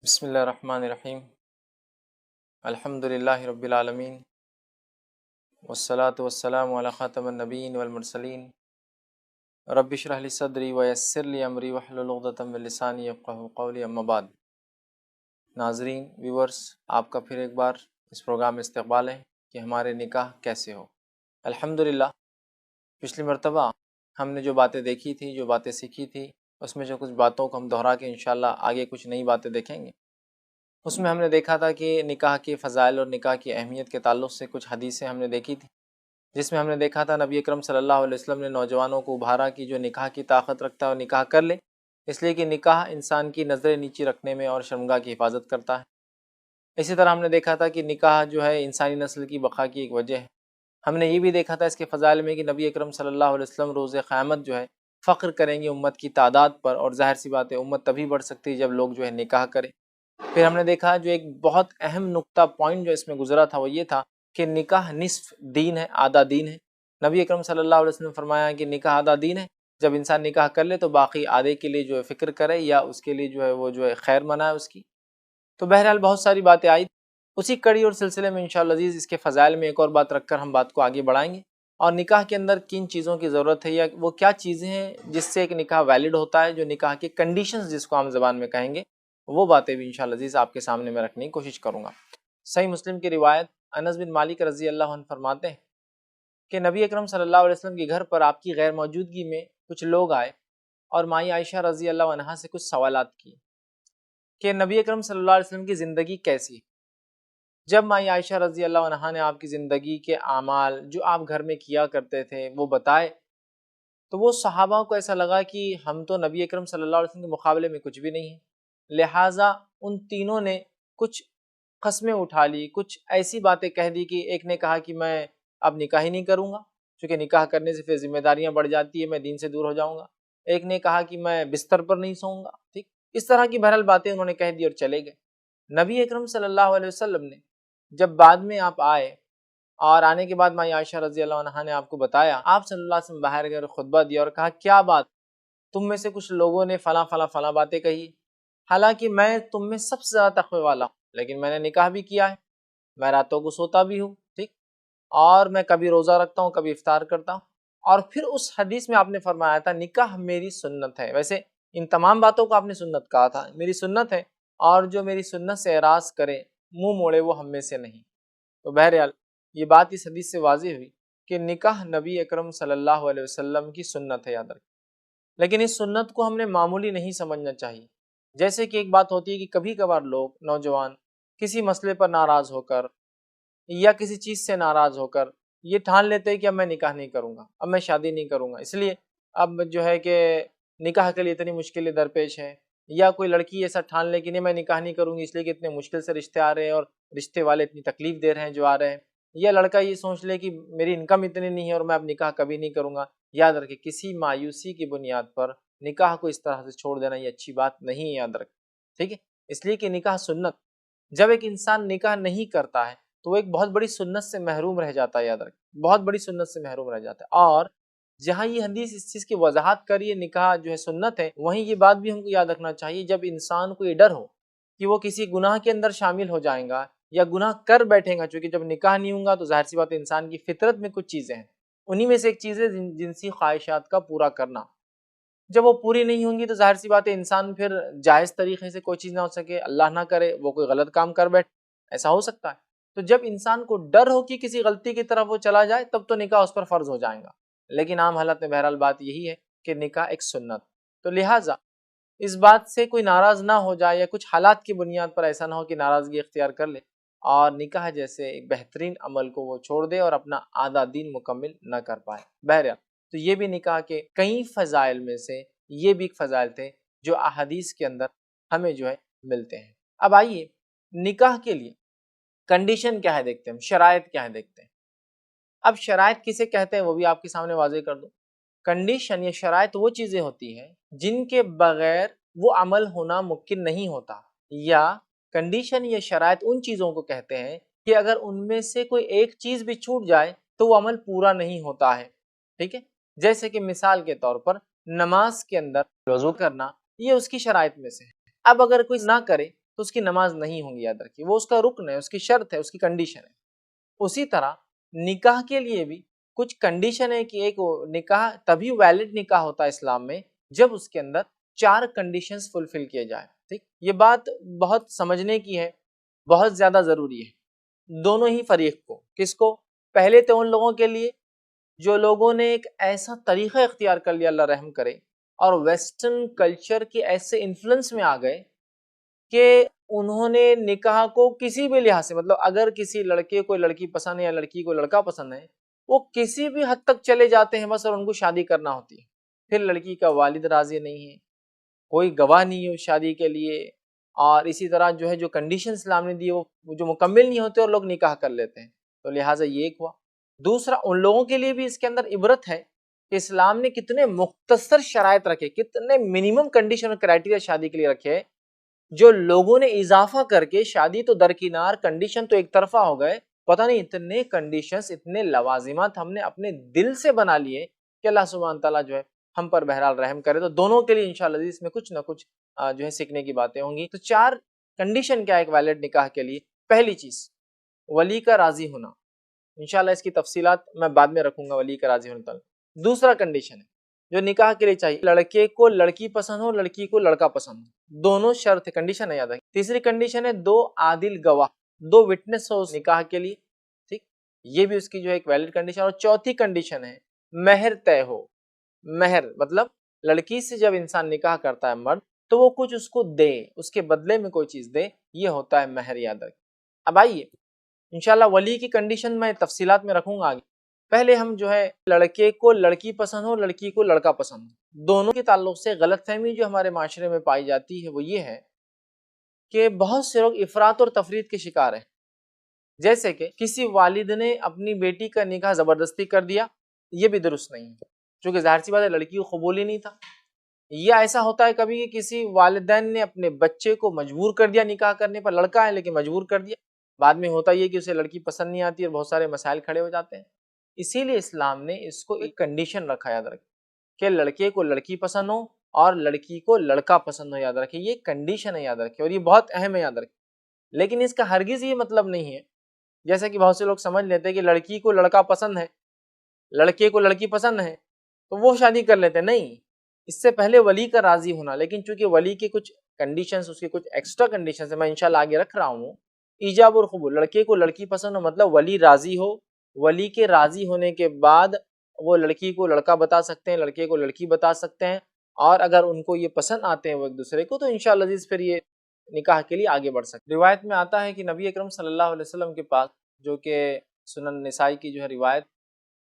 بسم اللہ الرحمن الرحیم الحمد للہ رب العالمین والصلاة والسلام علی خاتم النبیین والمرسلین رب اشرح لی صدری ویسر لی امری واحلل عقدۃ من لسانی یفقہوا قولی اما بعد۔ ناظرین ویورز، آپ کا پھر ایک بار اس پروگرام میں استقبال ہے کہ ہمارے نکاح کیسے ہو۔ الحمدللہ پچھلی مرتبہ ہم نے جو باتیں دیکھی تھی، جو باتیں سیکھی تھی، اس میں جو کچھ باتوں کو ہم دہرا کے انشاءاللہ آگے کچھ نئی باتیں دیکھیں گے۔ اس میں ہم نے دیکھا تھا کہ نکاح کے فضائل اور نکاح کی اہمیت کے تعلق سے کچھ حدیثیں ہم نے دیکھی تھی، جس میں ہم نے دیکھا تھا نبی اکرم صلی اللہ علیہ وسلم نے نوجوانوں کو ابھارا کہ جو نکاح کی طاقت رکھتا ہے وہ نکاح کر لے، اس لیے کہ نکاح انسان کی نظریں نیچی رکھنے میں اور شرمگاہ کی حفاظت کرتا ہے۔ اسی طرح ہم نے دیکھا تھا کہ نکاح جو ہے انسانی نسل کی بقا کی ایک وجہ ہے۔ ہم نے یہ بھی دیکھا تھا اس کے فضائل میں کہ نبی اکرم صلی اللہ علیہ وسلم روز قیامت جو ہے فخر کریں گے امت کی تعداد پر، اور ظاہر سی بات ہے امت تبھی بڑھ سکتی ہے جب لوگ جو ہے نکاح کریں۔ پھر ہم نے دیکھا جو ایک بہت اہم نقطہ پوائنٹ جو اس میں گزرا تھا وہ یہ تھا کہ نکاح نصف دین ہے، آدھا دین ہے۔ نبی اکرم صلی اللہ علیہ وسلم نے فرمایا کہ نکاح آدھا دین ہے، جب انسان نکاح کر لے تو باقی آدھے کے لیے جو ہے فکر کرے یا اس کے لیے جو ہے وہ جو ہے خیر منائے اس کی۔ تو بہرحال بہت ساری باتیں آئی، اسی کڑی اور سلسلے میں انشاءاللہ عزیز اس کے فضائل میں ایک اور بات رکھ کر ہم بات کو آگے بڑھائیں گے، اور نکاح کے اندر کن چیزوں کی ضرورت ہے یا وہ کیا چیزیں ہیں جس سے ایک نکاح ویلڈ ہوتا ہے، جو نکاح کے کنڈیشنز جس کو عام زبان میں کہیں گے، وہ باتیں بھی انشاءاللہ عزیز آپ کے سامنے میں رکھنے کی کوشش کروں گا۔ صحیح مسلم کی روایت، انس بن مالک رضی اللہ عنہ فرماتے ہیں کہ نبی اکرم صلی اللہ علیہ وسلم کے گھر پر آپ کی غیر موجودگی میں کچھ لوگ آئے اور مائی عائشہ رضی اللہ عنہا سے کچھ سوالات کیے کہ نبی اکرم صلی اللہ علیہ وسلم کی زندگی کیسی ہے۔ جب مائی عائشہ رضی اللہ عنہا نے آپ کی زندگی کے اعمال جو آپ گھر میں کیا کرتے تھے وہ بتائے، تو وہ صحابہ کو ایسا لگا کہ ہم تو نبی اکرم صلی اللہ علیہ وسلم کے مقابلے میں کچھ بھی نہیں ہیں، لہٰذا ان تینوں نے کچھ قسمیں اٹھا لی، کچھ ایسی باتیں کہہ دی کہ ایک نے کہا کہ میں اب نکاح ہی نہیں کروں گا، چونکہ نکاح کرنے سے پھر ذمہ داریاں بڑھ جاتی ہے، میں دین سے دور ہو جاؤں گا۔ ایک نے کہا کہ میں بستر پر نہیں سوؤں گا، ٹھیک، اس طرح کی بہرحال باتیں انہوں نے کہہ دی اور چلے گئے۔ نبی اکرم صلی اللہ علیہ وسلم نے جب بعد میں آپ آئے اور آنے کے بعد مائی عائشہ رضی اللہ عنہا نے آپ کو بتایا، آپ صلی اللہ علیہ وسلم باہر گئے اور خطبہ دیا اور کہا کیا بات، تم میں سے کچھ لوگوں نے فلاں فلاں فلاں باتیں کہی، حالانکہ میں تم میں سب سے زیادہ تقوی والا ہوں، لیکن میں نے نکاح بھی کیا ہے، میں راتوں کو سوتا بھی ہوں، ٹھیک، اور میں کبھی روزہ رکھتا ہوں، کبھی افطار کرتا ہوں۔ اور پھر اس حدیث میں آپ نے فرمایا تھا نکاح میری سنت ہے۔ ویسے ان تمام باتوں کو آپ نے سنت کہا تھا، میری سنت ہے، اور جو میری سنت سے اعراض کرے، منہ موڑے، وہ ہم میں سے نہیں۔ تو بہرحال یہ بات اس حدیث سے واضح ہوئی کہ نکاح نبی اکرم صلی اللہ علیہ وسلم کی سنت ہے، یاد رکھیں۔ لیکن اس سنت کو ہم نے معمولی نہیں سمجھنا چاہیے۔ جیسے کہ ایک بات ہوتی ہے کہ کبھی کبھار لوگ نوجوان کسی مسئلے پر ناراض ہو کر یا کسی چیز سے ناراض ہو کر یہ ٹھان لیتے ہیں کہ اب میں نکاح نہیں کروں گا، اب میں شادی نہیں کروں گا، اس لیے اب جو ہے کہ نکاح کے لیے اتنی مشکلیں درپیش ہیں، یا کوئی لڑکی ایسا ٹھان لے کہ نہیں میں نکاح نہیں کروں گی اس لیے کہ اتنے مشکل سے رشتے آ رہے ہیں اور رشتے والے اتنی تکلیف دے رہے ہیں جو آ رہے ہیں، یا لڑکا یہ سوچ لے کہ میری انکم اتنی نہیں ہے اور میں اب نکاح کبھی نہیں کروں گا۔ یاد رکھیں کسی مایوسی کی بنیاد پر نکاح کو اس طرح سے چھوڑ دینا یہ اچھی بات نہیں ہے، یاد رکھیں، ٹھیک ہے، اس لیے کہ نکاح سنت، جب ایک انسان نکاح نہیں کرتا ہے تو وہ ایک بہت بڑی سنت سے محروم رہ جاتا ہے، یاد رکھیں، بہت بڑی سنت سے محروم رہ جاتا ہے۔ اور جہاں یہ حدیث اس چیز کی وضاحت کری ہے نکاح جو ہے سنت ہے، وہیں یہ بات بھی ہم کو یاد رکھنا چاہیے جب انسان کو یہ ڈر ہو کہ وہ کسی گناہ کے اندر شامل ہو جائیں گا یا گناہ کر بیٹھیں گا، چونکہ جب نکاح نہیں ہوں گا تو ظاہر سی بات ہے انسان کی فطرت میں کچھ چیزیں ہیں، انہی میں سے ایک چیز ہے جنسی خواہشات کا پورا کرنا۔ جب وہ پوری نہیں ہوں گی تو ظاہر سی بات ہے انسان پھر جائز طریقے سے کوئی چیز نہ ہو سکے، اللہ نہ کرے وہ کوئی غلط کام کر بیٹھے، ایسا ہو سکتا ہے۔ تو جب انسان کو ڈر ہو کہ کسی غلطی کی طرف وہ چلا جائے تب تو نکاح اس پر فرض ہو جائے گا، لیکن عام حالت میں بہرحال بات یہی ہے کہ نکاح ایک سنت، تو لہٰذا اس بات سے کوئی ناراض نہ ہو جائے یا کچھ حالات کی بنیاد پر ایسا نہ ہو کہ ناراضگی اختیار کر لے اور نکاح جیسے ایک بہترین عمل کو وہ چھوڑ دے اور اپنا آدھا دین مکمل نہ کر پائے۔ بہرحال تو یہ بھی نکاح کے کئی فضائل میں سے یہ بھی ایک فضائل تھے جو احادیث کے اندر ہمیں جو ہے ملتے ہیں۔ اب آئیے نکاح کے لیے کنڈیشن کیا ہے دیکھتے ہیں، شرائط کیا ہے دیکھتے ہیں۔ اب شرائط کسے کہتے ہیں وہ بھی آپ کے سامنے واضح کر دوں۔ کنڈیشن یا شرائط وہ چیزیں ہوتی ہیں جن کے بغیر وہ عمل ہونا ممکن نہیں ہوتا، یا کنڈیشن یا شرائط ان چیزوں کو کہتے ہیں کہ اگر ان میں سے کوئی ایک چیز بھی چھوٹ جائے تو وہ عمل پورا نہیں ہوتا ہے، ٹھیک ہے۔ جیسے کہ مثال کے طور پر نماز کے اندر وضو کرنا، یہ اس کی شرائط میں سے ہے۔ اب اگر کوئی نہ کرے تو اس کی نماز نہیں ہوگی، یاد رکھیے، وہ اس کا رکن ہے، اس کی شرط ہے، اس کی کنڈیشن ہے۔ اسی طرح نکاح کے لیے بھی کچھ کنڈیشن ہے کہ ایک نکاح تبھی ویلڈ نکاح ہوتا ہے اسلام میں جب اس کے اندر 4 کنڈیشنز فلفل کیے جائیں۔ ٹھیک، یہ بات بہت سمجھنے کی ہے، بہت زیادہ ضروری ہے دونوں ہی فریق کو۔ کس کو؟ پہلے تو ان لوگوں کے لیے جو لوگوں نے ایک ایسا طریقہ اختیار کر لیا، اللہ رحم کرے، اور ویسٹرن کلچر کے ایسے انفلوئنس میں آ گئے کہ انہوں نے نکاح کو کسی بھی لحاظ سے، مطلب اگر کسی لڑکے کو لڑکی پسند ہے یا لڑکی کو لڑکا پسند ہے، وہ کسی بھی حد تک چلے جاتے ہیں بس، اور ان کو شادی کرنا ہوتی ہے۔ پھر لڑکی کا والد راضی نہیں ہے، کوئی گواہ نہیں ہے اس شادی کے لیے، اور اسی طرح جو ہے جو کنڈیشن اسلام نے دی وہ جو مکمل نہیں ہوتے اور لوگ نکاح کر لیتے ہیں، تو لہٰذا یہ ایک ہوا۔ دوسرا، ان لوگوں کے لیے بھی اس کے اندر عبرت ہے کہ اسلام نے کتنے مختصر شرائط رکھے، کتنے منیمم کنڈیشن اور کرائٹیریا شادی کے لیے رکھے، جو لوگوں نے اضافہ کر کے شادی تو درکنار، کنڈیشن تو ایک طرفہ ہو گئے، پتہ نہیں اتنے کنڈیشنز، اتنے لوازمات ہم نے اپنے دل سے بنا لیے کہ اللہ سبحانہ تعالیٰ جو ہے ہم پر بہرحال رحم کرے۔ تو دونوں کے لیے انشاءاللہ اس میں کچھ نہ کچھ جو ہے سیکھنے کی باتیں ہوں گی۔ تو 4 کنڈیشن کیا ہے ایک ویلڈ نکاح کے لیے؟ پہلی چیز، ولی کا راضی ہونا، انشاءاللہ اس کی تفصیلات میں بعد میں رکھوں گا، ولی کا راضی ہونا۔ دوسرا کنڈیشن ہے جو نکاح کے لیے چاہیے، لڑکے کو لڑکی پسند ہو، لڑکی کو لڑکا پسند ہو، دونوں شرط کنڈیشن ہے، یاد رکھیں۔ تیسری کنڈیشن ہے 2 عادل گواہ، 2 وٹنس ہو اس نکاح کے لیے، ٹھیک، یہ بھی اس کی جو ہے ایک ویلڈ کنڈیشن۔ اور چوتھی کنڈیشن ہے مہر طے ہو۔ مہر مطلب لڑکی سے جب انسان نکاح کرتا ہے مرد، تو وہ کچھ اس کو دے، اس کے بدلے میں کوئی چیز دے، یہ ہوتا ہے مہر، یاد رکھیں۔ اب آئیے انشاءاللہ ولی کی کنڈیشن میں تفصیلات میں رکھوں گا آگے۔ پہلے ہم جو ہے لڑکے کو لڑکی پسند ہو، لڑکی کو لڑکا پسند ہو، دونوں کے تعلق سے غلط فہمی جو ہمارے معاشرے میں پائی جاتی ہے وہ یہ ہے کہ بہت سے لوگ افراط اور تفریط کے شکار ہیں۔ جیسے کہ کسی والد نے اپنی بیٹی کا نکاح زبردستی کر دیا، یہ بھی درست نہیں ہے، چونکہ ظاہر سی بات ہے لڑکی کو قبول ہی نہیں تھا۔ یا ایسا ہوتا ہے کبھی کہ کسی والدین نے اپنے بچے کو مجبور کر دیا نکاح کرنے پر، لڑکا ہے لیکن مجبور کر دیا، بعد میں ہوتا یہ کہ اسے لڑکی پسند نہیں آتی اور بہت سارے مسائل کھڑے ہو جاتے ہیں۔ اسی لیے اسلام نے اس کو ایک کنڈیشن رکھا، یاد رکھیں، کہ لڑکے کو لڑکی پسند ہو اور لڑکی کو لڑکا پسند ہو، یاد رکھیں، یہ کنڈیشن ہے، یاد رکھیں، اور یہ بہت اہم ہے، یاد رکھیں۔ لیکن اس کا ہرگز یہ مطلب نہیں ہے جیسا کہ بہت سے لوگ سمجھ لیتے ہیں کہ لڑکی کو لڑکا پسند ہے، لڑکے کو لڑکی پسند ہے تو وہ شادی کر لیتے ہیں، نہیں، اس سے پہلے ولی کا راضی ہونا۔ لیکن چونکہ ولی کے کچھ کنڈیشنز، اس کے کچھ ایکسٹرا کنڈیشنز ہیں، میں انشاءاللہ آگے رکھ رہا ہوں۔ ایجاب اور قبول، لڑکے کو لڑکی پسند ہو مطلب ولی راضی ہو، ولی کے راضی ہونے کے بعد وہ لڑکی کو لڑکا بتا سکتے ہیں، لڑکے کو لڑکی بتا سکتے ہیں، اور اگر ان کو یہ پسند آتے ہیں وہ ایک دوسرے کو، تو انشاءاللہ عزیز پھر یہ نکاح کے لیے آگے بڑھ سکتے ہیں۔ روایت میں آتا ہے کہ نبی اکرم صلی اللہ علیہ وسلم کے پاس، جو کہ سنن نسائی کی جو ہے روایت،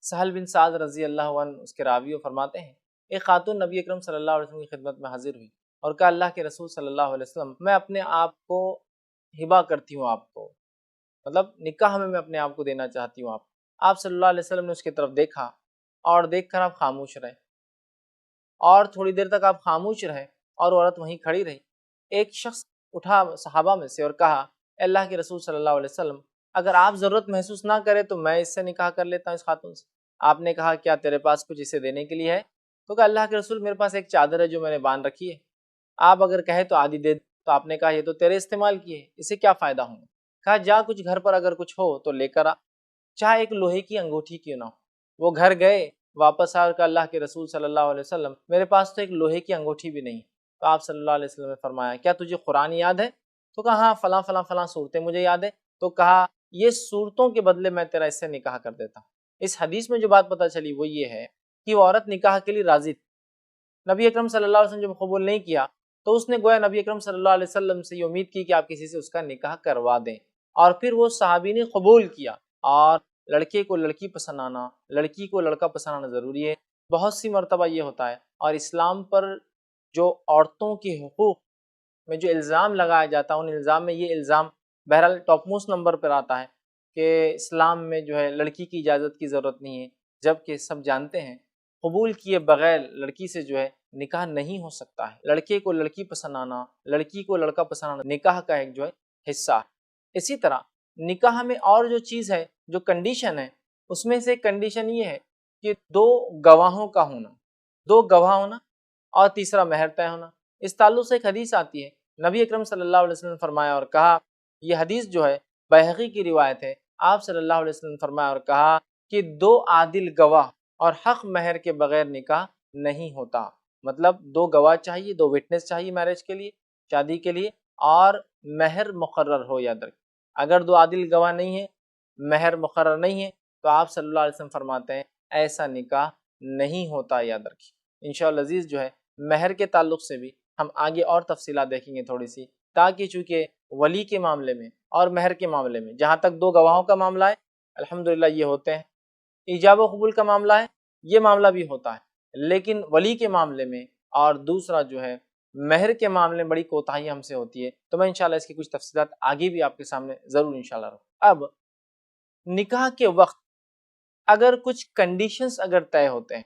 سہل بن سعد رضی اللہ عنہ اس کے راوی فرماتے ہیں، ایک خاتون نبی اکرم صلی اللہ علیہ وسلم کی خدمت میں حاضر ہوئی اور کہا، اللہ کے رسول صلی اللہ علیہ وسلم، میں اپنے آپ کو ہبہ کرتی ہوں آپ کو، مطلب نکاح میں اپنے آپ کو دینا چاہتی ہوں آپ صلی اللہ علیہ وسلم نے اس کی طرف دیکھا اور دیکھ کر آپ خاموش رہے، اور تھوڑی دیر تک آپ خاموش رہے اور عورت وہیں کھڑی رہی۔ ایک شخص اٹھا صحابہ میں سے اور کہا، اے اللہ کے رسول صلی اللہ علیہ وسلم، اگر آپ ضرورت محسوس نہ کرے تو میں اس سے نکاح کر لیتا ہوں، اس خاتون سے۔ آپ نے کہا، کیا تیرے پاس کچھ اسے دینے کے لیے ہے؟ تو کہا، اللہ کے رسول، میرے پاس ایک چادر ہے جو میں نے باندھ رکھی ہے، آپ اگر کہے تو آدھی دے۔ تو آپ نے کہا، یہ تو تیرے استعمال کی ہے، اسے کیا فائدہ ہوگا؟ کہا، جا کچھ گھر پر اگر کچھ ہو تو لے کر آ، چاہے ایک لوہے کی انگوٹھی کیوں نہ ہو۔ وہ گھر گئے، واپس آ کر اللہ کے رسول صلی اللہ علیہ وسلم، میرے پاس تو ایک لوہے کی انگوٹھی بھی نہیں۔ تو آپ صلی اللہ علیہ وسلم نے فرمایا، کیا تجھے قرآن یاد ہے؟ تو کہا، ہاں، فلاں فلاں فلاں صورتیں مجھے یاد ہے۔ تو کہا، یہ صورتوں کے بدلے میں تیرا اس سے نکاح کر دیتا ہوں۔ اس حدیث میں جو بات پتہ چلی وہ یہ ہے کہ وہ عورت نکاح کے لیے راضی تھی، نبی اکرم صلی اللہ علیہ وسلم جب قبول نہیں کیا تو اس نے گویا نبی اکرم صلی اللہ علیہ وسلم سے یہ امید کی کہ آپ کسی سے اس کا نکاح کروا دیں، اور پھر وہ صحابی نے قبول کیا۔ اور لڑکے کو لڑکی پسند آنا، لڑکی کو لڑکا پسند آنا ضروری ہے۔ بہت سی مرتبہ یہ ہوتا ہے، اور اسلام پر جو عورتوں کے حقوق میں جو الزام لگایا جاتا ہے، ان الزام میں یہ الزام بہرحال ٹاپ موسٹ نمبر پر آتا ہے کہ اسلام میں جو ہے لڑکی کی اجازت کی ضرورت نہیں ہے، جبکہ سب جانتے ہیں قبول کیے بغیر لڑکی سے جو ہے نکاح نہیں ہو سکتا ہے۔ لڑکے کو لڑکی پسند آنا، لڑکی کو لڑکا پسند آنا نکاح کا ایک جو ہے حصہ ہے۔ اسی طرح نکاح میں اور جو چیز ہے، جو کنڈیشن ہے، اس میں سے ایک کنڈیشن یہ ہے کہ 2 گواہوں کا ہونا، 2 گواہ ہونا، اور تیسرا مہر طے ہونا۔ اس تعلق سے ایک حدیث آتی ہے، نبی اکرم صلی اللہ علیہ وسلم نے فرمایا اور کہا، یہ حدیث جو ہے بیہقی کی روایت ہے، آپ صلی اللہ علیہ وسلم نے فرمایا اور کہا کہ 2 عادل گواہ اور حق مہر کے بغیر نکاح نہیں ہوتا۔ مطلب 2 گواہ چاہیے، 2 وٹنس چاہیے میرج کے لیے، شادی کے لیے، اور مہر مقرر ہو یاد رکھیں۔ اگر 2 عادل گواہ نہیں ہیں، مہر مقرر نہیں ہے، تو آپ صلی اللہ علیہ وسلم فرماتے ہیں ایسا نکاح نہیں ہوتا، یاد رکھیں۔ انشاءاللہ عزیز جو ہے مہر کے تعلق سے بھی ہم آگے اور تفصیلات دیکھیں گے تھوڑی سی، تاکہ چونکہ ولی کے معاملے میں اور مہر کے معاملے میں جہاں تک 2 گواہوں کا معاملہ ہے الحمدللہ یہ ہوتے ہیں، ایجاب و قبول کا معاملہ ہے یہ معاملہ بھی ہوتا ہے، لیکن ولی کے معاملے میں اور دوسرا جو ہے مہر کے معاملے میں بڑی کوتاہی ہم سے ہوتی ہے۔ تو میں انشاءاللہ اس کی کچھ تفصیلات آگے بھی آپ کے سامنے ضرور انشاءاللہ رکھوں۔ اب نکاح کے وقت اگر کچھ کنڈیشنز اگر طے ہوتے ہیں،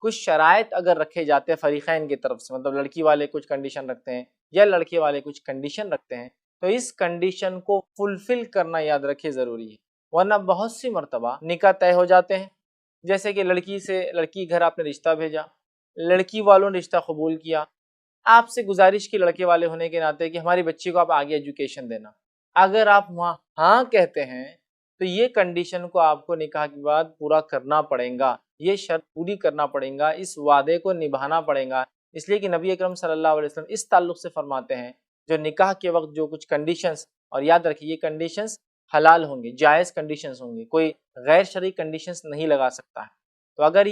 کچھ شرائط اگر رکھے جاتے ہیں فریقین کی طرف سے، مطلب لڑکی والے کچھ کنڈیشن رکھتے ہیں یا لڑکے والے کچھ کنڈیشن رکھتے ہیں، تو اس کنڈیشن کو فلفل کرنا یاد رکھے ضروری ہے، ورنہ بہت سی مرتبہ نکاح طے ہو جاتے ہیں، جیسے کہ لڑکی گھر آپ نے رشتہ بھیجا، لڑکی والوں نے رشتہ قبول کیا، آپ سے گزارش کی لڑکے والے ہونے کے ناطے کہ ہماری بچی کو آپ آگے ایجوکیشن دینا، اگر آپ وہاں ہاں کہتے ہیں تو یہ کنڈیشن کو آپ کو نکاح کے بعد پورا کرنا پڑے گا، یہ شرط پوری کرنا پڑے گا، اس وعدے کو نبھانا پڑے گا، اس لیے کہ نبی اکرم صلی اللہ علیہ وسلم اس تعلق سے فرماتے ہیں جو نکاح کے وقت جو کچھ کنڈیشنز، اور یاد رکھیے یہ کنڈیشنز حلال ہوں گے، جائز کنڈیشنز ہوں گے، کوئی غیر شرعی کنڈیشنز نہیں لگا سکتا ہے، تو اگر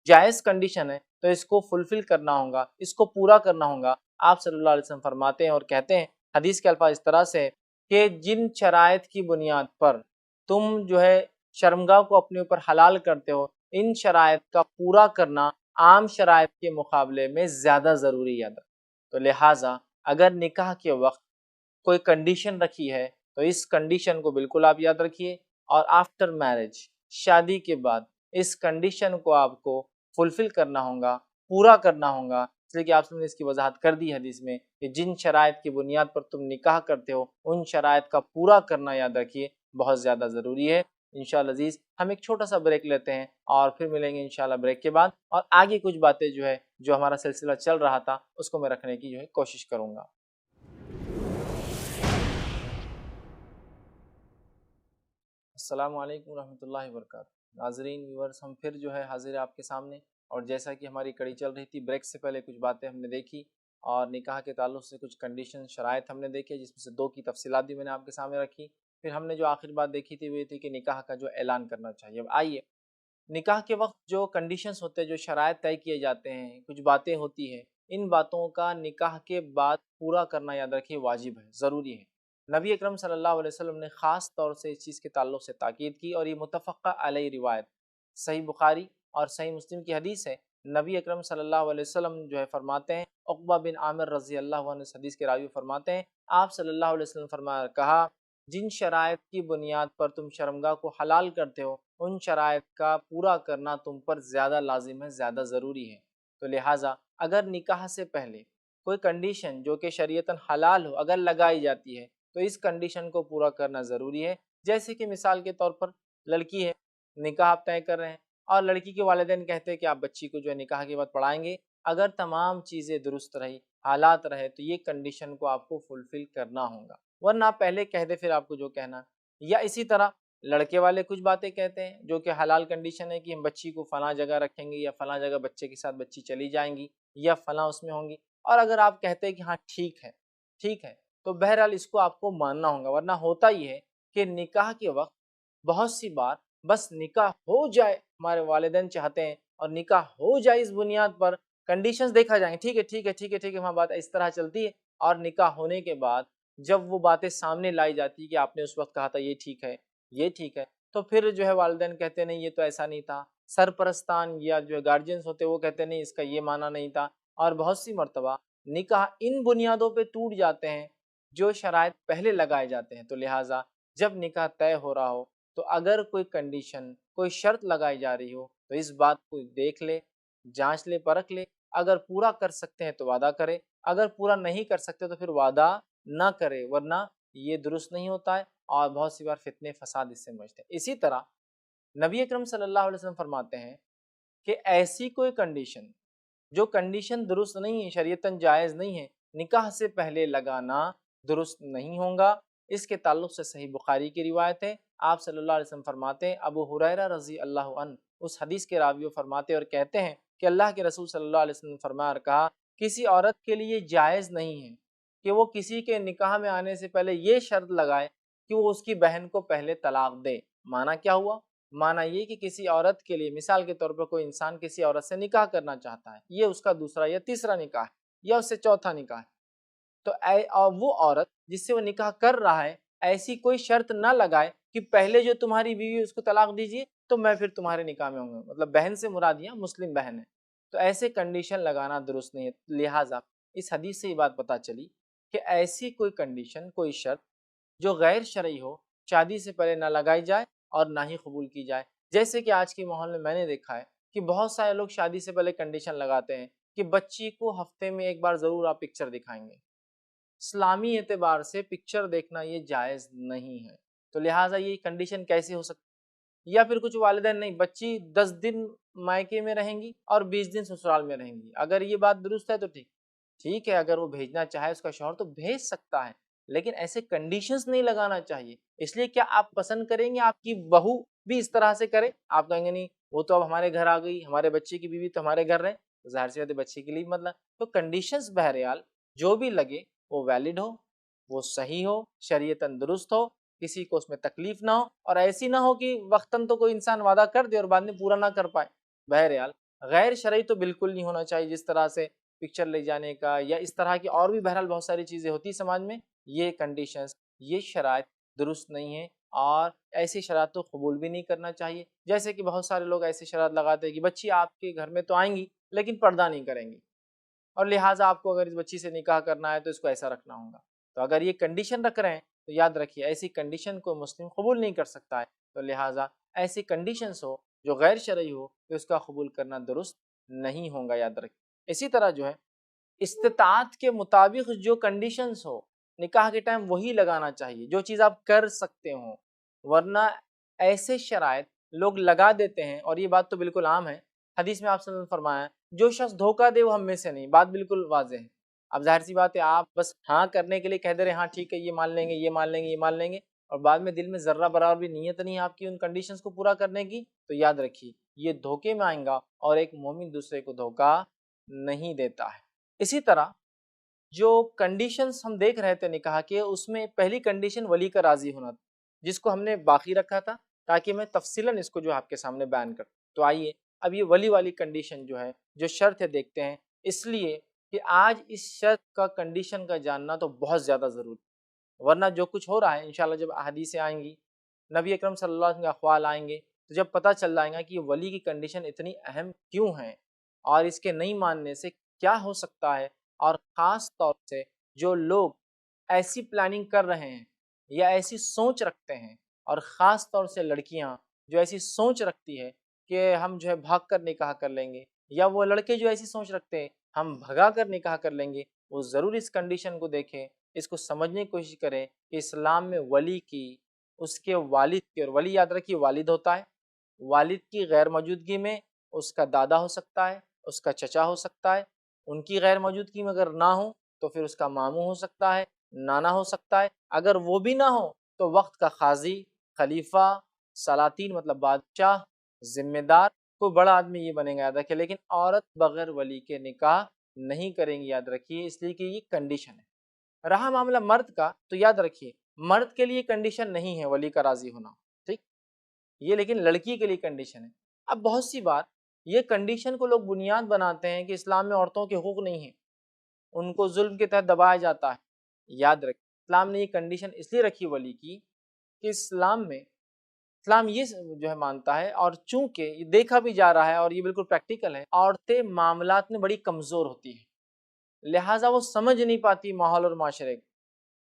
جائز کنڈیشن ہے تو اس کو فلفل کرنا ہوگا، اس کو پورا کرنا ہوگا۔ آپ صلی اللہ علیہ وسلم فرماتے ہیں اور کہتے ہیں، حدیث کے الفاظ اس طرح سے کہ جن شرائط کی بنیاد پر تم جو ہے شرمگاہ کو اپنے اوپر حلال کرتے ہو، ان شرائط کا پورا کرنا عام شرائط کے مقابلے میں زیادہ ضروری ہے۔ تو لہٰذا اگر نکاح کے وقت کوئی کنڈیشن رکھی ہے تو اس کنڈیشن کو بالکل آپ یاد رکھیے، اور آفٹر میرج، شادی کے بعد اس کنڈیشن کو آپ کو فلفل کرنا ہوگا، پورا کرنا ہوگا، اس لیے کہ آپ نے اس کی وضاحت کر دی حدیث میں کہ جن شرائط کی بنیاد پر تم نکاح کرتے ہو ان شرائط کا پورا کرنا یاد رکھیے بہت زیادہ ضروری ہے۔ انشاءاللہ عزیز ہم ایک چھوٹا سا بریک لیتے ہیں اور پھر ملیں گے انشاءاللہ بریک کے بعد، اور آگے کچھ باتیں جو ہمارا سلسلہ چل رہا تھا اس کو میں رکھنے کی کوشش کروں گا۔ السلام علیکم ورحمۃ اللہ وبرکاتہ۔ ناظرین ویورز، ہم پھر حاضر ہیں آپ کے سامنے، اور جیسا کہ ہماری کڑی چل رہی تھی، بریک سے پہلے کچھ باتیں ہم نے دیکھی اور نکاح کے تعلق سے کچھ کنڈیشن شرائط ہم نے دیکھے، جس میں سے 2 کی تفصیلات بھی میں نے آپ کے سامنے رکھی۔ پھر ہم نے جو آخر بات دیکھی تھی وہ یہ تھی کہ نکاح کا اعلان کرنا چاہیے۔ اب آئیے نکاح کے وقت جو کنڈیشنز ہوتے ہیں، جو شرائط طے کیے جاتے ہیں، کچھ باتیں ہوتی ہیں، ان باتوں کا نکاح کے بعد پورا کرنا یاد رکھیے واجب ہے، ضروری ہے۔ نبی اکرم صلی اللہ علیہ وسلم نے خاص طور سے اس چیز کے تعلق سے تاکید کی، اور یہ متفقہ علیہ روایت صحیح بخاری اور صحیح مسلم کی حدیث ہے۔ نبی اکرم صلی اللہ علیہ وسلم فرماتے ہیں، عقبہ بن عامر رضی اللہ عنہ اس حدیث کے راوی فرماتے ہیں، آپ صلی اللہ علیہ وسلم فرمایا کہا، جن شرائط کی بنیاد پر تم شرمگاہ کو حلال کرتے ہو ان شرائط کا پورا کرنا تم پر زیادہ لازم ہے، زیادہ ضروری ہے۔ تو لہٰذا اگر نکاح سے پہلے کوئی کنڈیشن جو کہ شریعتاً حلال ہو اگر لگائی جاتی ہے تو اس کنڈیشن کو پورا کرنا ضروری ہے۔ جیسے کہ مثال کے طور پر لڑکی ہے، نکاح آپ طے کر رہے ہیں، اور لڑکی کے والدین کہتے ہیں کہ آپ بچی کو نکاح کے بعد پڑھائیں گے، اگر تمام چیزیں درست رہی، حالات رہے، تو یہ کنڈیشن کو آپ کو فلفل کرنا ہوگا، ورنہ آپ پہلے کہہ دے پھر آپ کو جو کہنا۔ یا اسی طرح لڑکے والے کچھ باتیں کہتے ہیں جو کہ حلال کنڈیشن ہے کہ ہم بچی کو فلاں جگہ رکھیں گے، یا فلاں جگہ بچے کے ساتھ بچی چلی جائیں گی، یا فلاں اس میں ہوں گی، اور اگر آپ کہتے ہیں کہ ہاں ٹھیک ہے تو بہرحال اس کو آپ کو ماننا ہوگا، ورنہ ہوتا ہی ہے کہ نکاح کے وقت بہت سی بار بس نکاح ہو جائے، ہمارے والدین چاہتے ہیں اور نکاح ہو جائے، اس بنیاد پر کنڈیشنز دیکھا جائیں، ٹھیک ہے، وہاں بات اس طرح چلتی ہے، اور نکاح ہونے کے بعد جب وہ باتیں سامنے لائی جاتی ہے کہ آپ نے اس وقت کہا تھا یہ ٹھیک ہے، تو پھر والدین کہتے نہیں یہ تو ایسا نہیں تھا، سرپرستان یا گارجینز ہوتے وہ کہتے نہیں اس کا یہ معنی نہیں تھا، اور بہت سی مرتبہ نکاح ان بنیادوں پہ ٹوٹ جاتے ہیں جو شرائط پہلے لگائے جاتے ہیں۔ تو لہٰذا جب نکاح طے ہو رہا ہو تو اگر کوئی کنڈیشن، کوئی شرط لگائی جا رہی ہو تو اس بات کو دیکھ لے، جانچ لے، پرکھ لے، اگر پورا کر سکتے ہیں تو وعدہ کرے، اگر پورا نہیں کر سکتے تو پھر وعدہ نہ کرے، ورنہ یہ درست نہیں ہوتا ہے، اور بہت سی بار فتنے فساد اس سے مچتے ہیں۔ اسی طرح نبی اکرم صلی اللہ علیہ وسلم فرماتے ہیں کہ ایسی کوئی کنڈیشن جو کنڈیشن درست نہیں ہے، شریعتاً جائز نہیں ہے، نکاح سے پہلے لگانا درست نہیں ہوگا۔ اس کے تعلق سے صحیح بخاری کی روایت ہے، آپ صلی اللہ علیہ وسلم فرماتے ہیں، ابو ہریرہ رضی اللہ عنہ اس حدیث کے راوی فرماتے اور کہتے ہیں کہ اللہ کے رسول صلی اللہ علیہ وسلم فرمایا اور کہا، کسی عورت کے لیے جائز نہیں ہے کہ وہ کسی کے نکاح میں آنے سے پہلے یہ شرط لگائے کہ وہ اس کی بہن کو پہلے طلاق دے۔ معنی کیا ہوا؟ معنی یہ کہ کسی عورت کے لیے، مثال کے طور پر کوئی انسان کسی عورت سے نکاح کرنا چاہتا ہے، یہ اس کا دوسرا یا تیسرا نکاح ہے یا اس سے چوتھا نکاح ہے، تو وہ عورت جس سے وہ نکاح کر رہا ہے ایسی کوئی شرط نہ لگائے کہ پہلے جو تمہاری بیوی اس کو طلاق دیجیے تو میں پھر تمہارے نکاح میں ہوں گا، مطلب بہن سے مراد یہاں مسلم بہن ہے، تو ایسے کنڈیشن لگانا درست نہیں ہے۔ لہٰذا اس حدیث سے یہ بات پتہ چلی کہ ایسی کوئی کنڈیشن، کوئی شرط جو غیر شرعی ہو، شادی سے پہلے نہ لگائی جائے اور نہ ہی قبول کی جائے۔ جیسے کہ آج کے ماحول میں نے دیکھا ہے کہ بہت سارے لوگ شادی سے پہلے کنڈیشن لگاتے ہیں کہ بچی کو ہفتے میں ایک بار ضرور آپ پکچر دکھائیں گے۔ اسلامی اعتبار سے پکچر دیکھنا یہ جائز نہیں ہے، تو لہٰذا یہ کنڈیشن کیسے ہو سکتی؟ یا پھر کچھ والدین نہیں، بچی 10 دن مائکے میں رہیں گی اور 20 دن سسرال میں رہیں گی، اگر یہ بات درست ہے تو ٹھیک ہے، اگر وہ بھیجنا چاہے اس کا شوہر تو بھیج سکتا ہے، لیکن ایسے کنڈیشنز نہیں لگانا چاہیے۔ اس لیے کیا آپ پسند کریں گے آپ کی بہو بھی اس طرح سے کرے؟ آپ کہیں گے نہیں، وہ تو اب ہمارے گھر آ گئی، ہمارے بچے کی بیوی تو ہمارے گھر رہے، ظاہر سی بات ہے بچے کے لیے مطلب، تو کنڈیشنز بہرحال جو بھی لگے وہ ویلڈ ہو، وہ صحیح ہو، شریعتاً درست ہو، کسی کو اس میں تکلیف نہ ہو، اور ایسی نہ ہو کہ وقتاً تو کوئی انسان وعدہ کر دے اور بعد میں پورا نہ کر پائے۔ بہرحال غیر شرعی تو بالکل نہیں ہونا چاہیے، جس طرح سے پکچر لے جانے کا یا اس طرح کی اور بھی بہرحال بہت ساری چیزیں ہوتی سماج میں، یہ کنڈیشنز، یہ شرائط درست نہیں ہیں، اور ایسی شرائط تو قبول بھی نہیں کرنا چاہیے۔ جیسے کہ بہت سارے لوگ ایسی شرائط لگاتے ہیں کہ بچی آپ کے گھر میں تو آئیں گی لیکن پردہ نہیں کریں گی، اور لہٰذا آپ کو اگر اس بچی سے نکاح کرنا ہے تو اس کو ایسا رکھنا ہوگا۔ تو اگر یہ کنڈیشن رکھ رہے ہیں تو یاد رکھیے ایسی کنڈیشن کو مسلم قبول نہیں کر سکتا ہے، تو لہٰذا ایسی کنڈیشنز ہو جو غیر شرعی ہو تو اس کا قبول کرنا درست نہیں ہوگا، یاد رکھیے۔ اسی طرح جو ہے استطاعت کے مطابق جو کنڈیشنز ہو نکاح کے ٹائم وہی لگانا چاہیے، جو چیز آپ کر سکتے ہوں، ورنہ ایسے شرائط لوگ لگا دیتے ہیں، اور یہ بات تو بالکل عام ہے۔ حدیث میں آپ صلی اللہ علیہ وسلم نے فرمایا جو شخص دھوکہ دے وہ ہم میں سے نہیں، بات بالکل واضح ہے۔ اب ظاہر سی بات ہے آپ بس ہاں کرنے کے لیے کہہ دے رہے ہاں ٹھیک ہے یہ مان لیں گے، یہ مان لیں گے، یہ مان لیں گے، اور بعد میں دل میں ذرہ برابر بھی نیت نہیں ہے آپ کی ان کنڈیشنز کو پورا کرنے کی، تو یاد رکھیے یہ دھوکے میں آئیں گا، اور ایک مومن دوسرے کو دھوکہ نہیں دیتا ہے۔ اسی طرح جو کنڈیشنز ہم دیکھ رہے تھے نکاح کے، اس میں پہلی کنڈیشن ولی کا راضی ہونا تھا، جس کو ہم نے باقی رکھا تھا تاکہ میں تفصیلاً اس کو جو آپ کے سامنے بیان کروں۔ تو آئیے اب یہ ولی والی کنڈیشن جو ہے، جو شرط ہے، دیکھتے ہیں، اس لیے کہ آج اس شرط کا کنڈیشن کا جاننا تو بہت زیادہ ضروری ہے، ورنہ جو کچھ ہو رہا ہے انشاءاللہ جب احادیثیں آئیں گی، نبی اکرم صلی اللہ علیہ وسلم کے اقوال آئیں گے، تو جب پتہ چل جائے گا کہ یہ ولی کی کنڈیشن اتنی اہم کیوں ہے اور اس کے نہیں ماننے سے کیا ہو سکتا ہے، اور خاص طور سے جو لوگ ایسی پلاننگ کر رہے ہیں یا ایسی سوچ رکھتے ہیں، اور خاص طور سے لڑکیاں جو ایسی سوچ رکھتی ہے کہ ہم جو ہے بھاگ کر نکاح کر لیں گے، یا وہ لڑکے جو ایسی سوچ رکھتے ہیں ہم بھگا کر نکاح کر لیں گے، وہ ضرور اس کنڈیشن کو دیکھیں، اس کو سمجھنے کی کوشش کریں کہ اسلام میں ولی کی، اس کے والد کی، اور ولی یاد رکھیے والد ہوتا ہے، والد کی غیر موجودگی میں اس کا دادا ہو سکتا ہے، اس کا چچا ہو سکتا ہے، ان کی غیر موجودگی میں اگر نہ ہو تو پھر اس کا ماموں ہو سکتا ہے، نانا ہو سکتا ہے، اگر وہ بھی نہ ہو تو وقت کا قاضی، خلیفہ، سلاطین مطلب بادشاہ، ذمہ دار، کوئی بڑا آدمی یہ بنے گا، یاد رکھیے۔ لیکن عورت بغیر ولی کے نکاح نہیں کریں گی، یاد رکھیے، اس لیے کہ یہ کنڈیشن ہے۔ رہا معاملہ مرد کا، تو یاد رکھیے مرد کے لیے کنڈیشن نہیں ہے ولی کا راضی ہونا، ٹھیک، یہ لیکن لڑکی کے لیے کنڈیشن ہے۔ اب بہت سی بات یہ کنڈیشن کو لوگ بنیاد بناتے ہیں کہ اسلام میں عورتوں کے حقوق نہیں ہیں، ان کو ظلم کے تحت دبایا جاتا ہے۔ یاد رکھیں اسلام نے یہ کنڈیشن اس لیے رکھی ولی کی کہ اسلام یہ جو ہے مانتا ہے، اور چونکہ یہ دیکھا بھی جا رہا ہے اور یہ بالکل پریکٹیکل ہے، عورتیں معاملات میں بڑی کمزور ہوتی ہیں، لہٰذا وہ سمجھ نہیں پاتی ماحول اور معاشرے کو،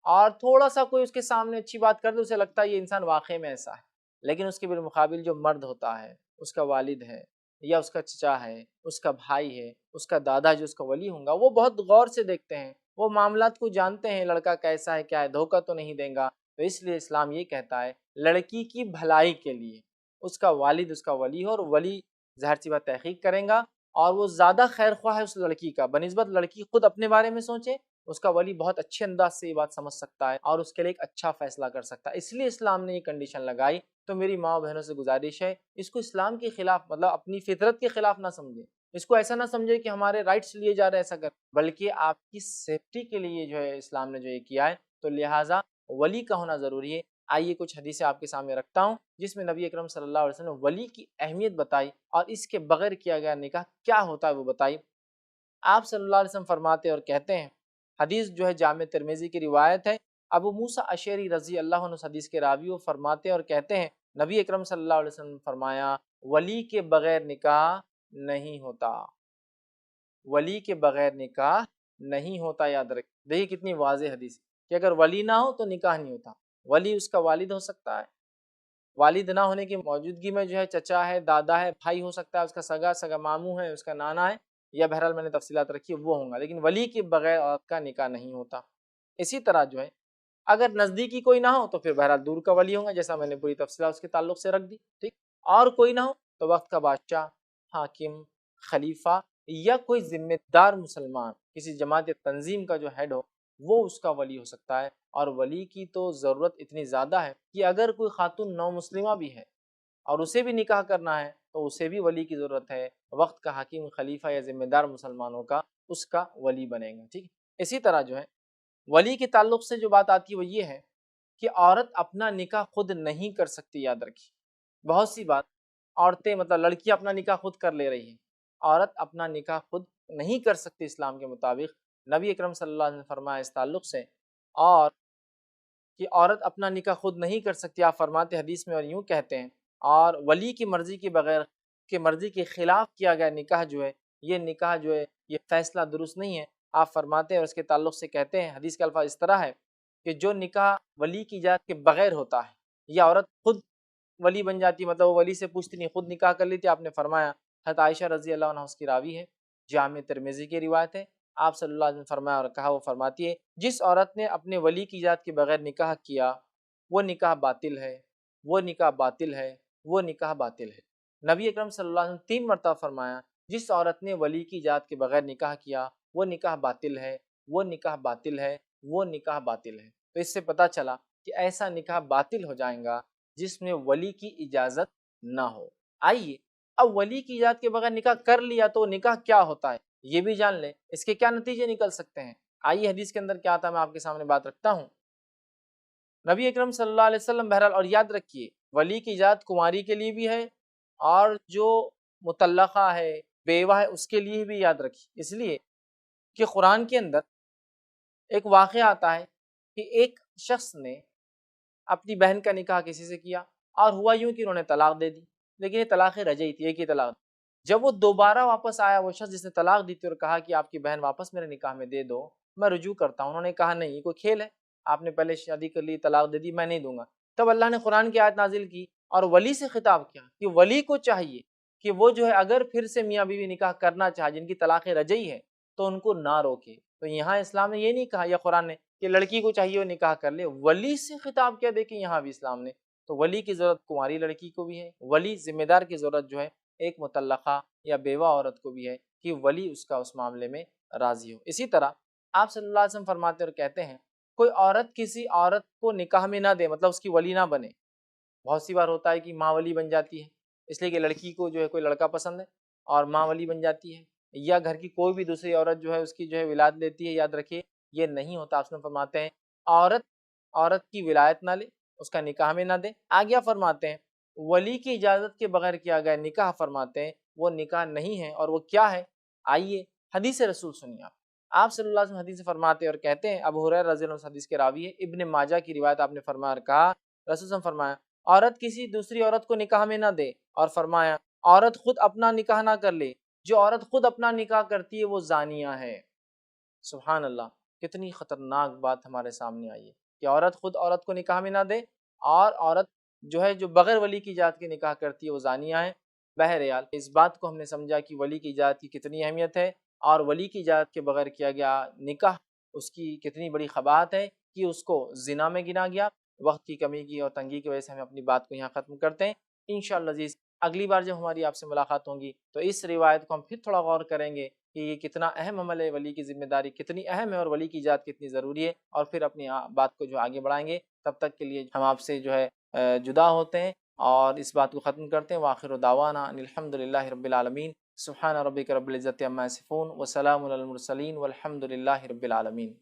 اور تھوڑا سا کوئی اس کے سامنے اچھی بات کر دے اسے لگتا ہے یہ انسان واقعی میں ایسا ہے، لیکن اس کے بالمقابل جو مرد ہوتا ہے، اس کا والد ہے یا اس کا چچا ہے، اس کا بھائی ہے، اس کا دادا جو اس کا ولی ہوں گا، وہ بہت غور سے دیکھتے ہیں، وہ معاملات کو جانتے ہیں، لڑکا کیسا ہے، کیا ہے، دھوکہ تو نہیں دیں گا۔ تو اس لیے اسلام یہ کہتا ہے لڑکی کی بھلائی کے لیے اس کا والد اس کا ولی ہو، اور ولی ظاہر سی بات تحقیق کریں گا، اور وہ زیادہ خیر خواہ ہے اس لڑکی کا بنسبت لڑکی خود اپنے بارے میں سوچے اس کا ولی بہت اچھے انداز سے یہ بات سمجھ سکتا ہے اور اس کے لیے ایک اچھا فیصلہ کر سکتا ہے، اس لیے اسلام نے یہ کنڈیشن لگائی۔ تو میری ماں بہنوں سے گزارش ہے، اس کو اسلام کے خلاف مطلب اپنی فطرت کے خلاف نہ سمجھیں، اس کو ایسا نہ سمجھے کہ ہمارے رائٹس لیے جا رہے ایسا کر، بلکہ آپ کی سیفٹی کے لیے جو ہے اسلام نے جو یہ کیا ہے، تو لہٰذا ولی کا ہونا ضروری ہے۔ آئیے کچھ حدیثیں آپ کے سامنے رکھتا ہوں جس میں نبی اکرم صلی اللہ علیہ وسلم نے ولی کی اہمیت بتائی اور اس کے بغیر کیا گیا نکاح کیا ہوتا ہے وہ بتائی۔ آپ صلی اللہ علیہ وسلم فرماتے اور کہتے ہیں، حدیث جو ہے جامع ترمذی کی روایت ہے، ابو موسیٰ اشعری رضی اللہ عنہ حدیث کے راوی وہ فرماتے اور کہتے ہیں، نبی اکرم صلی اللہ علیہ وسلم نے فرمایا ولی کے بغیر نکاح نہیں ہوتا، ولی کے بغیر نکاح نہیں ہوتا۔ یاد رکھ، دیکھیے کتنی واضح حدیث کہ اگر ولی نہ ہو تو نکاح نہیں ہوتا۔ ولی اس کا والد ہو سکتا ہے، والد نہ ہونے کی موجودگی میں جو ہے چچا ہے، دادا ہے، بھائی ہو سکتا ہے، اس کا سگا ماموں ہے، اس کا نانا ہے، یا بہرحال میں نے تفصیلات رکھی وہ ہوں گا، لیکن ولی کے بغیر عورت کا نکاح نہیں ہوتا۔ اسی طرح جو ہے اگر نزدیکی کوئی نہ ہو تو پھر بہرحال دور کا ولی ہوگا، جیسا میں نے پوری تفصیلات اس کے تعلق سے رکھ دی، ٹھیک۔ اور کوئی نہ ہو تو وقت کا بادشاہ، حاکم، خلیفہ یا کوئی ذمہ دار مسلمان، کسی جماعت تنظیم کا جو ہیڈ ہو وہ اس کا ولی ہو سکتا ہے۔ اور ولی کی تو ضرورت اتنی زیادہ ہے کہ اگر کوئی خاتون نو مسلمہ بھی ہے اور اسے بھی نکاح کرنا ہے تو اسے بھی ولی کی ضرورت ہے، وقت کا حاکم، خلیفہ یا ذمہ دار مسلمانوں کا اس کا ولی بنے گا، ٹھیک۔ اسی طرح جو ہے ولی کے تعلق سے جو بات آتی ہے وہ یہ ہے کہ عورت اپنا نکاح خود نہیں کر سکتی۔ یاد رکھیے بہت سی بات عورتیں مطلب لڑکی اپنا نکاح خود کر لے رہی ہیں، عورت اپنا نکاح خود نہیں کر سکتی اسلام کے مطابق۔ نبی اکرم صلی اللہ علیہ وسلم نے فرمایا اس تعلق سے، اور کہ عورت اپنا نکاح خود نہیں کر سکتی، آپ فرماتے حدیث میں اور یوں کہتے ہیں، اور ولی کی مرضی کے بغیر کہ مرضی کے خلاف کیا گیا نکاح جو ہے، یہ نکاح جو ہے یہ فیصلہ درست نہیں ہے۔ آپ فرماتے ہیں اور اس کے تعلق سے کہتے ہیں، حدیث کے الفاظ اس طرح ہے کہ جو نکاح ولی کی اجازت کے بغیر ہوتا ہے، یا عورت خود ولی بن جاتی، مطلب وہ ولی سے پوچھتی نہیں، خود نکاح کر لیتی۔ آپ نے فرمایا، حضرت عائشہ رضی اللہ عنہ اس کی راوی ہے، جامع ترمذی کی روایت ہے، آپ صلی اللہ علیہ وسلم نے فرمایا اور کہا، وہ فرماتی ہے جس عورت نے اپنے ولی کی اجازت کے بغیر نکاح کیا وہ نکاح باطل ہے، وہ نکاح باطل ہے، وہ نکاح باطل ہے۔ نبی اکرم صلی اللہ علیہ وسلم 3 مرتبہ فرمایا جس عورت نے ولی کی اجازت کے بغیر نکاح کیا وہ نکاح باطل ہے، وہ نکاح باطل ہے، وہ نکاح باطل ہے۔ تو اس سے پتہ چلا کہ ایسا نکاح باطل ہو جائے گا جس میں ولی کی اجازت نہ ہو۔ آئیے اب ولی کی اجازت کے بغیر نکاح کر لیا تو نکاح کیا ہوتا ہے یہ بھی جان لیں، اس کے کیا نتیجے نکل سکتے ہیں۔ آئیے حدیث کے اندر کیا آتا ہے میں آپ کے سامنے بات رکھتا ہوں۔ نبی اکرم صلی اللہ علیہ وسلم بہرحال، اور یاد رکھیے ولی کی اجازت کنواری کے لیے بھی ہے اور جو مطلقہ ہے، بیوہ ہے، اس کے لیے بھی یاد رکھیے، اس لیے کہ قرآن کے اندر ایک واقعہ آتا ہے کہ ایک شخص نے اپنی بہن کا نکاح کسی سے کیا اور ہوا یوں کہ انہوں نے طلاق دے دی، لیکن یہ طلاق رجعی تھی، ایک ہی طلاق۔ جب وہ دوبارہ واپس آیا وہ شخص جس نے طلاق دی تھی اور کہا کہ آپ کی بہن واپس میرے نکاح میں دے دو، میں رجوع کرتا ہوں، انہوں نے کہا نہیں، یہ کوئی کھیل ہے، آپ نے پہلے شادی کر لی، طلاق دے دی، میں نہیں دوں گا۔ تب اللہ نے قرآن کی آیت نازل کی اور ولی سے خطاب کیا کہ ولی کو چاہیے کہ وہ جو ہے اگر پھر سے میاں بیوی نکاح کرنا چاہے جن کی طلاق رجعی ہے تو ان کو نہ روکے۔ تو یہاں اسلام نے یہ نہیں کہا یا قرآن نے کہ لڑکی کو چاہیے وہ نکاح کر لے، ولی سے خطاب کیا دیکھیں یہاں بھی اسلام نے۔ تو ولی کی ضرورت کنواری لڑکی کو بھی ہے، ولی ذمہ دار کی ضرورت جو ہے ایک مطلقہ یا بیوہ عورت کو بھی ہے کہ ولی اس کا اس معاملے میں راضی ہو۔ اسی طرح آپ صلی اللہ علیہ وسلم فرماتے اور کہتے ہیں کوئی عورت کسی عورت کو نکاح میں نہ دے، مطلب اس کی ولی نہ بنے۔ بہت سی بار ہوتا ہے کہ ماں ولی بن جاتی ہے، اس لیے کہ لڑکی کو جو ہے کوئی لڑکا پسند ہے اور ماں ولی بن جاتی ہے، یا گھر کی کوئی بھی دوسری عورت جو ہے اس کی جو ہے ولایت لیتی ہے۔ یاد رکھیے یہ نہیں ہوتا۔ آپ فرماتے ہیں عورت کی ولایت نہ لے، اس کا نکاح میں نہ دے۔ آگے فرماتے ہیں ولی کی اجازت کے بغیر کیا گیا نکاح، فرماتے ہیں وہ نکاح نہیں ہے، اور وہ کیا ہے؟ آئیے حدیث رسول سنیے۔ آپ صلی اللہ علیہ وسلم حدیث فرماتے اور کہتے ہیں، ابو ہریرہ رضی اللہ عنہ حدیث کے راوی ہے، ابن ماجہ کی روایت، آپ نے فرمایا اور کہا، رسول نے فرمایا عورت کسی دوسری عورت کو نکاح میں نہ دے، اور فرمایا عورت خود اپنا نکاح نہ کر لے، جو عورت خود اپنا نکاح کرتی ہے وہ زانیہ ہے۔ سبحان اللہ، کتنی خطرناک بات ہمارے سامنے آئی ہے کہ عورت خود عورت کو نکاح میں نہ دے، اور عورت جو ہے جو بغیر ولی کی اجازت کے نکاح کرتی ہے وہ زانیہ ہے۔ بہرحال اس بات کو ہم نے سمجھا کہ ولی کی اجازت کی کتنی اہمیت ہے، اور ولی کی اجازت کے بغیر کیا گیا نکاح اس کی کتنی بڑی قباحت ہے کہ اس کو زنا میں گنا گیا۔ وقت کی کمی کی اور تنگی کی وجہ سے ہم اپنی بات کو یہاں ختم کرتے ہیں۔ انشاءاللہ عزیز اگلی بار جب ہماری آپ سے ملاقات ہوں گی تو اس روایت کو ہم پھر تھوڑا غور کریں گے کہ یہ کتنا اہم عمل ہے، ولی کی ذمہ داری کتنی اہم ہے اور ولی کی ایجاد کتنی ضروری ہے، اور پھر اپنی بات کو جو آگے بڑھائیں گے۔ تب تک کے لیے ہم آپ سے جو ہے جدا ہوتے ہیں اور اس بات کو ختم کرتے ہیں۔ وآخر دعوانا ان الحمد للہ رب العالمین۔ سبحان ربک رب العزۃ عما یصفون وسلام علی المرسلین والحمد للہ رب العالمین۔